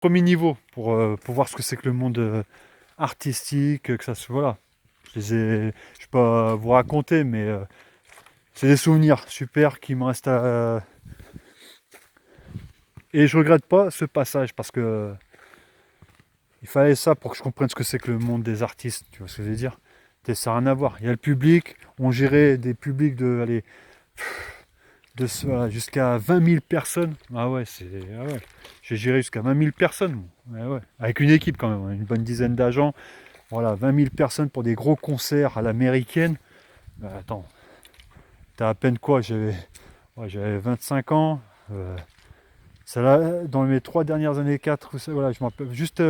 premier niveau pour voir ce que c'est que le monde artistique, que ça se... Voilà. Je vais pas vous raconter, mais c'est des souvenirs super qui me restent à... Et je regrette pas ce passage parce que il fallait ça pour que je comprenne ce que c'est que le monde des artistes, tu vois ce que je veux dire? Ça n'a rien à voir. Il y a le public, on gérait des publics de, allez, voilà, jusqu'à 20 000 personnes. Ah ouais. J'ai géré jusqu'à 20 000 personnes. Moi. Ouais. Avec une équipe quand même, hein, une bonne dizaine d'agents. Voilà, 20 000 personnes pour des gros concerts à l'américaine. Attends, t'as à peine quoi? J'avais 25 ans. Ça, là, dans mes 3 dernières années, 4, voilà, je m'en rappelle. Juste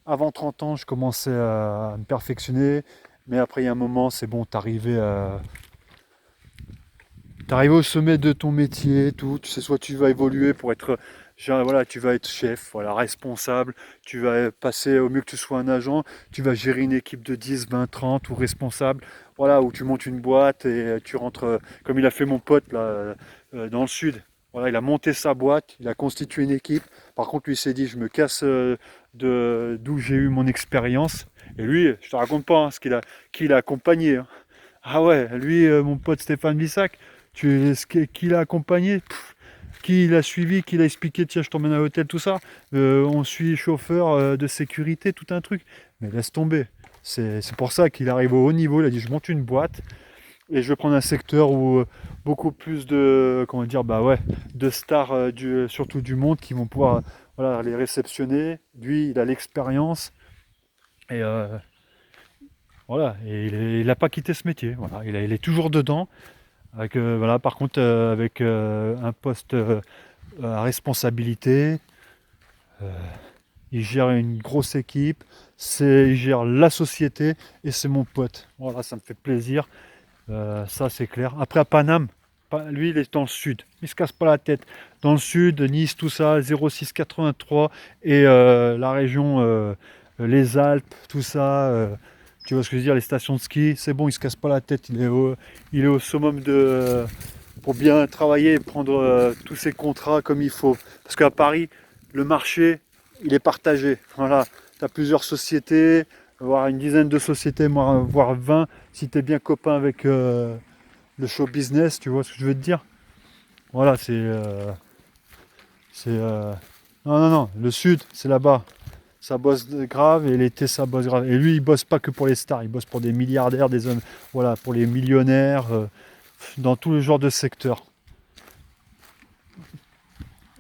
avant 30 ans, je commençais à me perfectionner. Mais après, il y a un moment, c'est bon, t'arrives au sommet de ton métier, tout. Tu sais, soit tu vas évoluer pour être, genre, voilà, tu vas être chef, voilà, responsable. Tu vas passer, au mieux que tu sois un agent, tu vas gérer une équipe de 10, 20, 30 ou responsable. Voilà, où tu montes une boîte et tu rentres, comme il a fait mon pote là, dans le sud. Voilà, il a monté sa boîte, il a constitué une équipe. Par contre, lui s'est dit, je me casse d'où j'ai eu mon expérience. Et lui, je te raconte pas hein, qui l'a accompagné. Hein. Ah ouais, lui, mon pote Stéphane Bissac, qui l'a accompagné, qui l'a suivi, qui l'a expliqué, tiens, je t'emmène à l'hôtel, tout ça. On suit chauffeur de sécurité, tout un truc. Mais laisse tomber. C'est pour ça qu'il arrive au haut niveau. Il a dit, je monte une boîte et je vais prendre un secteur où beaucoup plus de, comment dire, bah ouais, de stars, surtout du monde, qui vont pouvoir voilà, les réceptionner. Lui, il a l'expérience et voilà. Et il n'a pas quitté ce métier. Voilà. Il est toujours dedans. Avec, voilà, par contre, avec un poste à responsabilité, euh, il gère une grosse équipe, il gère la société et c'est mon pote. Voilà, ça me fait plaisir, ça c'est clair. Après à Paname, lui il est dans le sud, il se casse pas la tête. Dans le sud, Nice, tout ça, 0683 et la région, les Alpes, tout ça. Tu vois ce que je veux dire, les stations de ski, c'est bon, il se casse pas la tête, il est au summum pour bien travailler et prendre tous ses contrats comme il faut. Parce qu'à Paris, le marché, il est partagé. Voilà, tu as plusieurs sociétés, voire une dizaine de sociétés, voire 20, si tu es bien copain avec le show business, tu vois ce que je veux te dire. Voilà, c'est non, non, non, le sud, c'est là-bas. Ça bosse grave et l'été, ça bosse grave. Et lui, il bosse pas que pour les stars, il bosse pour des milliardaires, des hommes, voilà, pour les millionnaires, dans tous les genres de secteurs.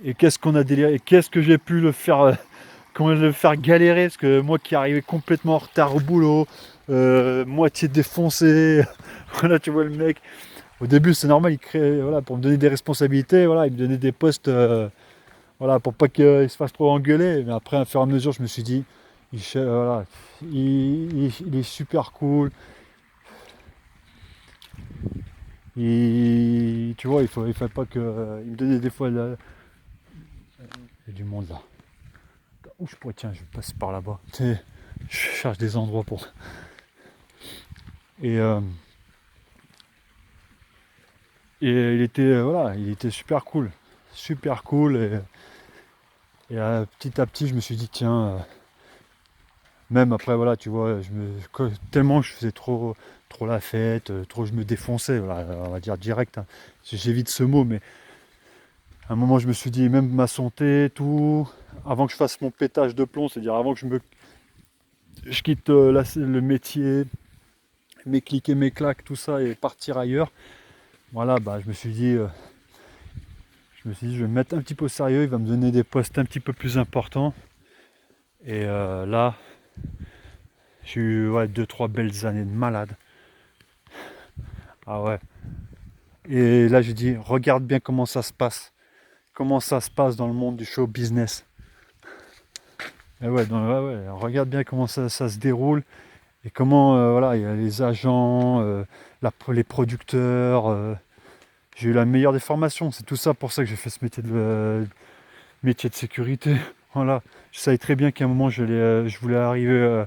Et qu'est-ce qu'on a déliré, et qu'est-ce que j'ai pu le faire, comment le faire galérer, parce que moi qui arrivais complètement en retard au boulot, moitié défoncé, voilà, tu vois le mec. Au début, c'est normal, il crée, voilà, pour me donner des responsabilités, voilà, il me donnait des postes, voilà, pour pas qu'il se fasse trop engueuler. Mais après, à fur et à mesure, je me suis dit, voilà, il est super cool. Tu vois, il faut pas que. Il me donnait des fois. Il y a du monde là. Où je pourrais, tiens, je passe par là-bas. Tu sais, je cherche des endroits pour. Et, euh, et il était, voilà, il était super cool. Super cool. Petit à petit, je me suis dit, tiens, même après, voilà, tu vois, tellement je faisais trop la fête, trop je me défonçais, voilà, on va dire direct. Hein. J'évite ce mot, mais à un moment, je me suis dit, même ma santé, tout, avant que je fasse mon pétage de plomb, c'est-à-dire avant que je quitte le métier, mes clics et mes claques, tout ça, et partir ailleurs, voilà, bah, je me suis dit, je vais me mettre un petit peu au sérieux, il va me donner des postes un petit peu plus importants. Et là, j'ai eu ouais, 2-3 belles années de malade. Ah ouais. Et là, j'ai dit, regarde bien comment ça se passe. Comment ça se passe dans le monde du show business. Et ouais, regarde bien comment ça se déroule. Et comment, voilà, il y a les agents, les producteurs. J'ai eu la meilleure des formations. C'est tout ça pour ça que j'ai fait ce métier de sécurité. Voilà. Je savais très bien qu'à un moment, je voulais arriver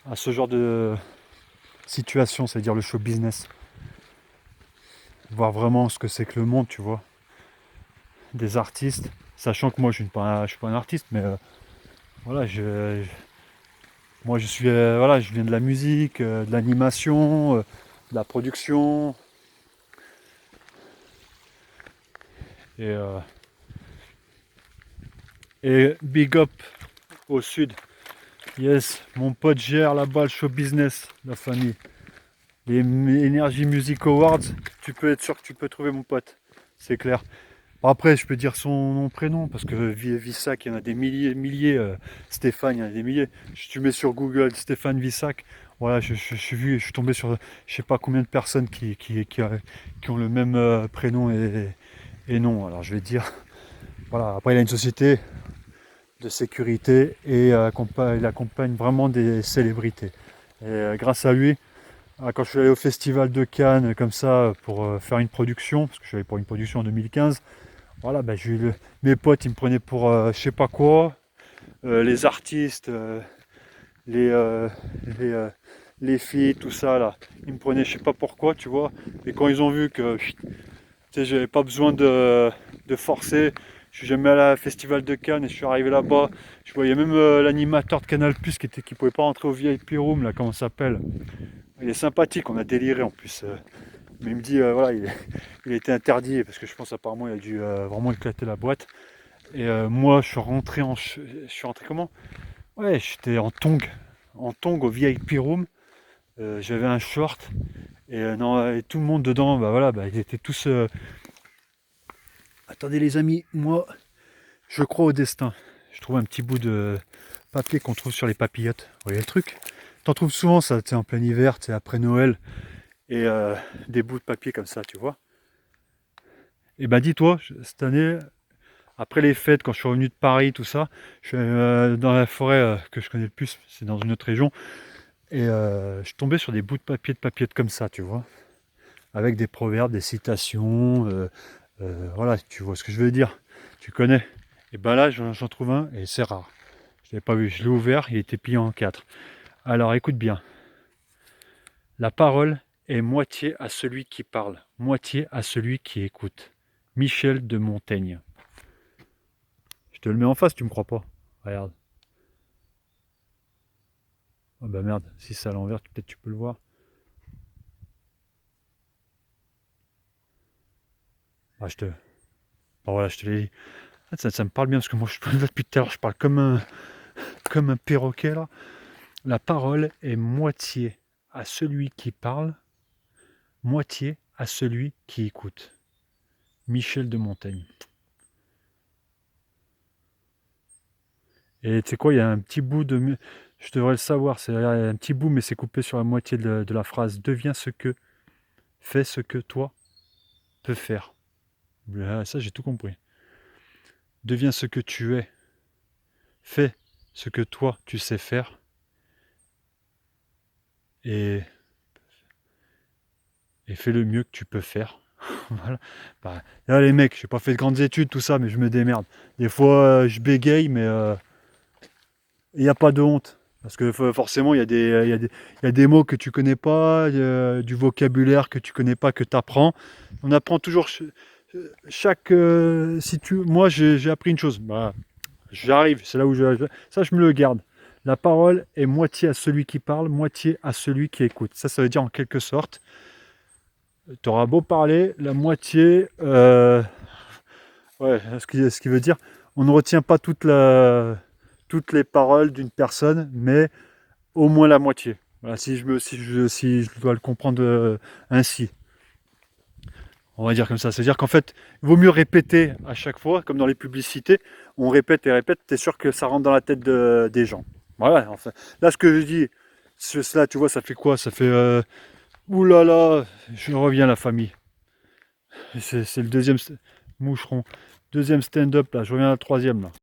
à ce genre de situation, c'est-à-dire le show business. Voir vraiment ce que c'est que le monde, tu vois, des artistes. Sachant que moi je suis pas un artiste, mais voilà, moi je suis voilà, je viens de la musique, de l'animation, de la production et, euh, et big up au sud. Yes, mon pote gère là-bas le show business, la famille. Les Energy Music Awards, tu peux être sûr que tu peux trouver mon pote, c'est clair. Bon, après, je peux dire son nom, prénom, parce que Vissac, il y en a des milliers. Stéphane, il y en a des milliers. Tu mets sur Google Stéphane Vissac, voilà, je suis tombé sur je sais pas combien de personnes qui ont le même prénom et nom. Alors je vais dire, voilà, après il a une société de sécurité et il accompagne vraiment des célébrités. Et grâce à lui, quand je suis allé au festival de Cannes comme ça pour faire une production, parce que je suis allé pour une production en 2015, voilà, ben, mes potes ils me prenaient pour je sais pas quoi, les artistes, les, euh, les, euh, les filles, tout ça là, ils me prenaient je sais pas pourquoi, tu vois, et quand ils ont vu que j'avais pas besoin de forcer, je suis jamais allé au festival de Cannes et je suis arrivé là-bas, je voyais même l'animateur de Canal Plus qui pouvait pas rentrer au VIP room là, comment ça s'appelle. Il est sympathique, on a déliré en plus. Mais il me dit, voilà, il a été interdit parce que je pense apparemment il a dû vraiment éclater la boîte. Et moi, je suis rentré comment? Ouais, j'étais en tongs au VIP room. J'avais un short et, non, et tout le monde dedans, bah voilà, bah, ils étaient tous. Attendez les amis, moi, je crois au destin. Je trouve un petit bout de papier qu'on trouve sur les papillotes. Vous voyez le truc? T'en trouves souvent ça, tu sais, en plein hiver, tu sais, après Noël, et des bouts de papier comme ça, tu vois. Et ben dis-toi, cette année, après les fêtes, quand je suis revenu de Paris, tout ça, je suis dans la forêt que je connais le plus, c'est dans une autre région, et je suis tombé sur des bouts de papier comme ça, tu vois, avec des proverbes, des citations, voilà, tu vois ce que je veux dire, tu connais. Et ben là, j'en trouve un, et c'est rare. Je l'avais pas vu, je l'ai ouvert, il était plié en quatre. Alors écoute bien, la parole est moitié à celui qui parle, moitié à celui qui écoute. Michel de Montaigne. Je te le mets en face, tu me crois pas. Regarde. Ah bah merde, si c'est à l'envers, peut-être tu peux le voir. Ah, voilà, je te l'ai dit. Ah, ça me parle bien parce que moi, depuis tout à l'heure, je parle comme un perroquet là. La parole est moitié à celui qui parle, moitié à celui qui écoute. Michel de Montaigne. Et tu sais quoi, il y a un petit bout de. Je devrais le savoir, c'est un petit bout, mais c'est coupé sur la moitié de la phrase. Deviens ce que, fais ce que toi peux faire. Ah, ça, j'ai tout compris. Deviens ce que tu es. Fais ce que toi tu sais faire. Et, et fais le mieux que tu peux faire. Voilà. Bah, là, les mecs, j'ai pas fait de grandes études, tout ça, mais je me démerde. Des fois, je bégaye, mais il n'y a pas de honte. Parce que forcément, il y a des mots que tu connais pas, du vocabulaire que tu connais pas, que tu apprends. On apprend toujours chaque. Si tu, moi, j'ai appris une chose. Bah, j'arrive, c'est là où ça, je me le garde. La parole est moitié à celui qui parle, moitié à celui qui écoute. Ça veut dire en quelque sorte, tu auras beau parler, la moitié. Ouais, ce qui veut dire, on ne retient pas toutes les paroles d'une personne, mais au moins la moitié. Voilà, si je dois le comprendre ainsi. On va dire comme ça. C'est-à-dire qu'en fait, il vaut mieux répéter à chaque fois, comme dans les publicités, on répète et répète, t'es sûr que ça rentre dans la tête des gens. Voilà, enfin. Là, ce que je dis, cela, tu vois, ça fait quoi? Ça fait ouh là là, je reviens à la famille. C'est le deuxième moucheron. Deuxième stand-up là, je reviens à la troisième là.